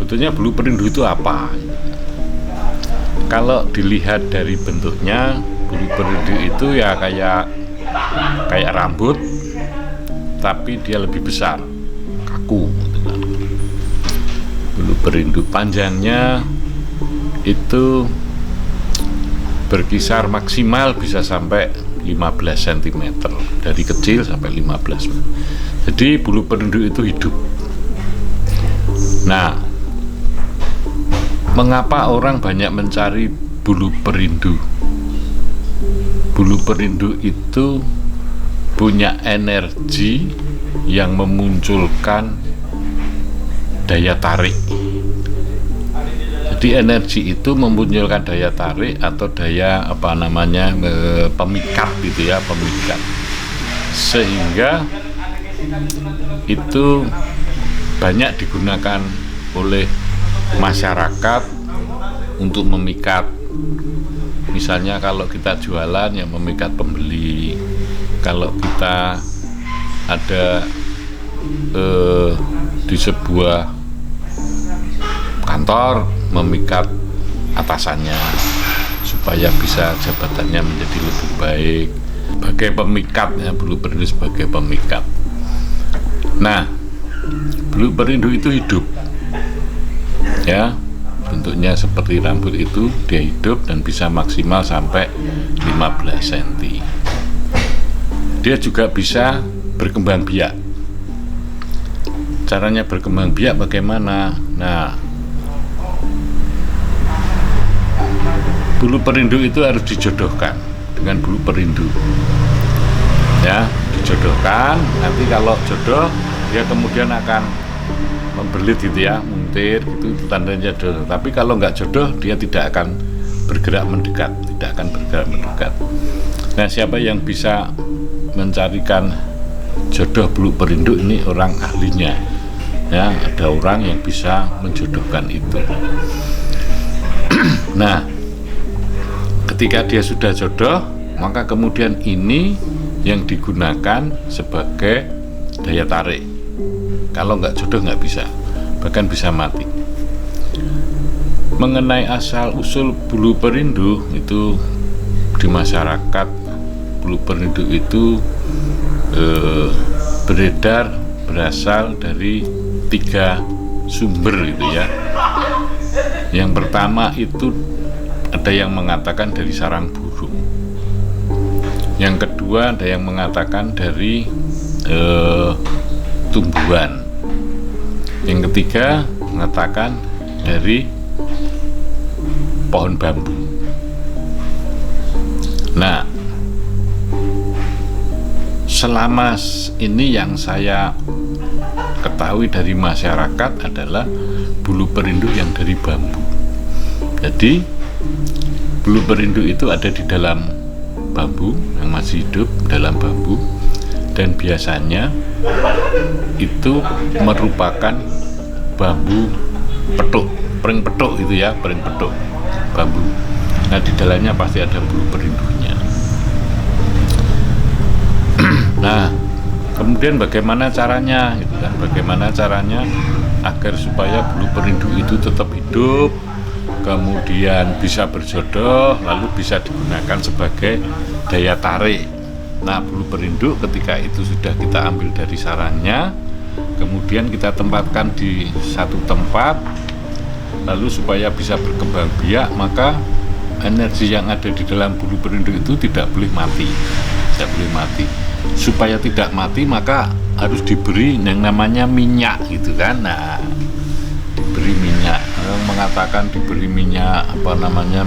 Sebetulnya bulu perindu itu apa? Kalau dilihat dari bentuknya, bulu perindu itu ya kayak rambut, tapi dia lebih besar, kaku. Bulu perindu panjangnya itu berkisar maksimal bisa sampai 15 cm, dari kecil sampai 15. Jadi bulu perindu itu hidup. Nah, mengapa orang banyak mencari bulu perindu? Bulu perindu itu punya energi yang memunculkan daya tarik. Jadi energi itu memunculkan daya tarik atau daya pemikat gitu ya, pemikat. Sehingga itu banyak digunakan oleh masyarakat untuk memikat. Misalnya kalau kita jualan yang memikat pembeli, kalau kita ada di sebuah kantor memikat atasannya supaya bisa jabatannya menjadi lebih baik, sebagai pemikat ya, bulu perindu sebagai pemikat. Nah, bulu perindu itu hidup ya, bentuknya seperti rambut itu, dia hidup dan bisa maksimal sampai 15 cm. Dia juga bisa berkembang biak. Caranya berkembang biak bagaimana? Nah, bulu perindu itu harus dijodohkan dengan bulu perindu ya, dijodohkan. Nanti kalau jodoh dia kemudian akan membelit gitu ya, muntir gitu, itu tandanya jodoh. Tapi kalau nggak jodoh dia tidak akan bergerak mendekat, tidak akan bergerak mendekat. Nah, siapa yang bisa mencarikan jodoh bulu perindu ini orang ahlinya ya, ada orang yang bisa menjodohkan itu. Nah, ketika dia sudah jodoh, maka kemudian ini yang digunakan sebagai daya tarik. Kalau nggak jodoh nggak bisa, bahkan bisa mati. Mengenai asal usul bulu perindu itu di masyarakat, bulu perindu itu berasal dari 3 sumber gitu ya. Yang pertama itu ada yang mengatakan dari sarang burung. Yang kedua ada yang mengatakan dari tumbuhan. Yang ketiga mengatakan dari pohon bambu. Nah, selama ini yang saya ketahui dari masyarakat adalah bulu perindu yang dari bambu. Jadi bulu perindu itu ada di dalam bambu, yang masih hidup dalam bambu, dan biasanya itu merupakan bambu petuk, pering petuk itu ya, pering petuk bambu. Nah, di dalamnya pasti ada bulu perindunya. Nah, kemudian bagaimana caranya gitu kan? Bagaimana caranya agar supaya bulu perindu itu tetap hidup, kemudian bisa berjodoh, lalu bisa digunakan sebagai daya tarik Nah, bulu perinduk ketika itu sudah kita ambil dari sarangnya, kemudian kita tempatkan di satu tempat, lalu supaya bisa berkembang biak, maka energi yang ada di dalam bulu perinduk itu tidak boleh mati. Tidak boleh mati. Supaya tidak mati, maka harus diberi yang namanya minyak gitu kan. Nah, diberi minyak. Orang mengatakan diberi minyak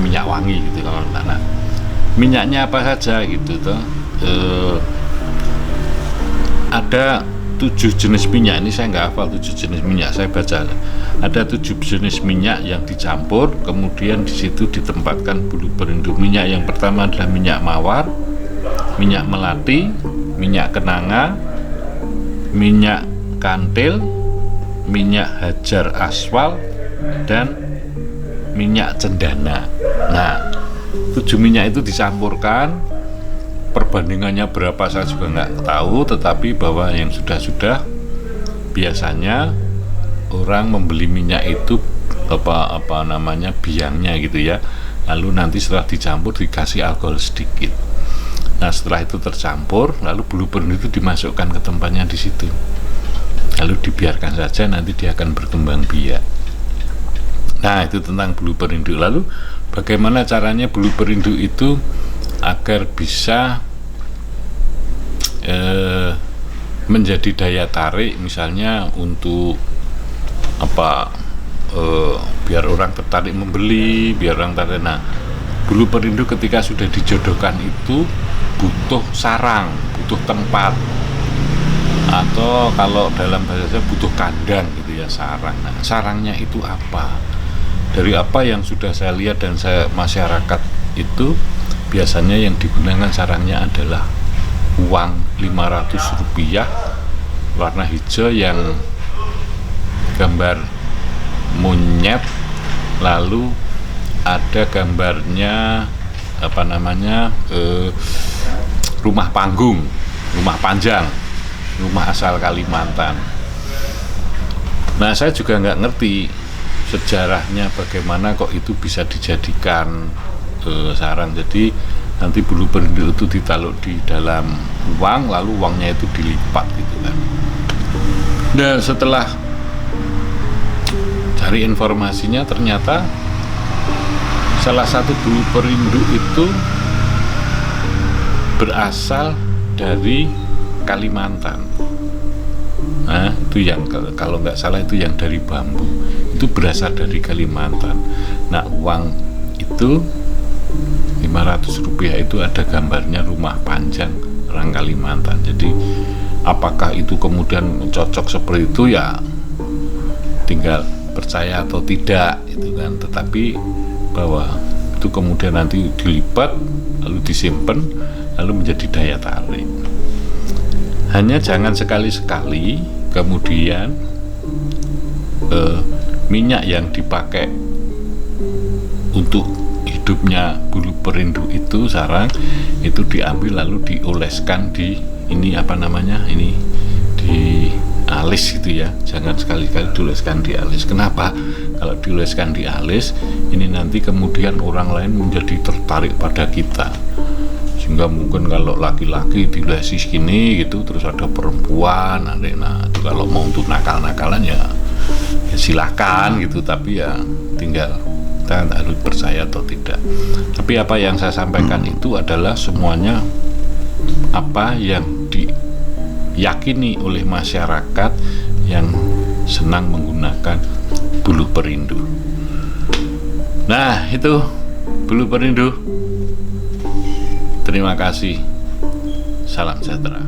minyak wangi gitu kalau nah, minyaknya apa saja gitu toh. Ada 7 jenis minyak, ini saya nggak hafal 7 jenis minyak, saya baca ada 7 jenis minyak yang dicampur, kemudian di situ ditempatkan bulu perinduk. Minyak yang pertama adalah minyak mawar, minyak melati, minyak kenanga, minyak kantil, minyak hajar aswal, dan minyak cendana. Nah, 7 minyak itu dicampurkan. Perbandingannya berapa saya juga nggak tahu, tetapi bahwa yang sudah biasanya orang membeli minyak itu biangnya gitu ya, lalu nanti setelah dicampur dikasih alkohol sedikit. Nah, setelah itu tercampur, lalu bulu perinduk itu dimasukkan ke tempatnya di situ, lalu dibiarkan saja, nanti dia akan berkembang biak. Nah, itu tentang bulu perinduk. Lalu bagaimana caranya bulu perinduk itu agar bisa menjadi daya tarik, misalnya untuk biar orang tertarik membeli, biar orang tertarik. Nah, bulu perinduk ketika sudah dijodohkan itu butuh sarang, butuh tempat, atau kalau dalam bahasa saya butuh kandang gitu ya, sarang. Nah, sarangnya itu apa? Dari apa yang sudah saya lihat dan saya masyarakat itu biasanya yang digunakan sarangnya adalah uang Rp500 warna hijau yang gambar monyet, lalu ada gambarnya rumah panggung, rumah panjang, rumah asal Kalimantan. Nah, saya juga nggak ngerti sejarahnya bagaimana kok itu bisa dijadikan sarang. Jadi nanti bulu perinduk itu ditaruh di dalam uang, lalu uangnya itu dilipat gitu kan. Nah, setelah cari informasinya, ternyata salah satu bulu perinduk itu berasal dari Kalimantan. Nah, itu yang kalau nggak salah itu yang dari bambu, itu berasal dari Kalimantan. Nah, uang itu Rp500 itu ada gambarnya rumah panjang orang Kalimantan. Jadi apakah itu kemudian cocok seperti itu, ya tinggal percaya atau tidak itu kan. Tetapi bahwa itu kemudian nanti dilipat lalu disimpan lalu menjadi daya tarik. Hanya jangan sekali-sekali kemudian minyak yang dipakai untuk hidupnya bulu perinduk itu, sarang itu diambil lalu dioleskan di di alis gitu ya. Jangan sekali-kali dioleskan di alis. Kenapa? Kalau dioleskan di alis, ini nanti kemudian orang lain menjadi tertarik pada kita, sehingga mungkin kalau laki-laki dilesi gini gitu, terus ada perempuan, nah itu kalau mau untuk nakal-nakalan ya silakan gitu, tapi ya tinggal kita harus percaya atau tidak. Tapi apa yang saya sampaikan itu adalah semuanya apa yang diyakini oleh masyarakat yang senang menggunakan bulu perinduk. Nah, itu bulu perinduk. Terima kasih. Salam sejahtera.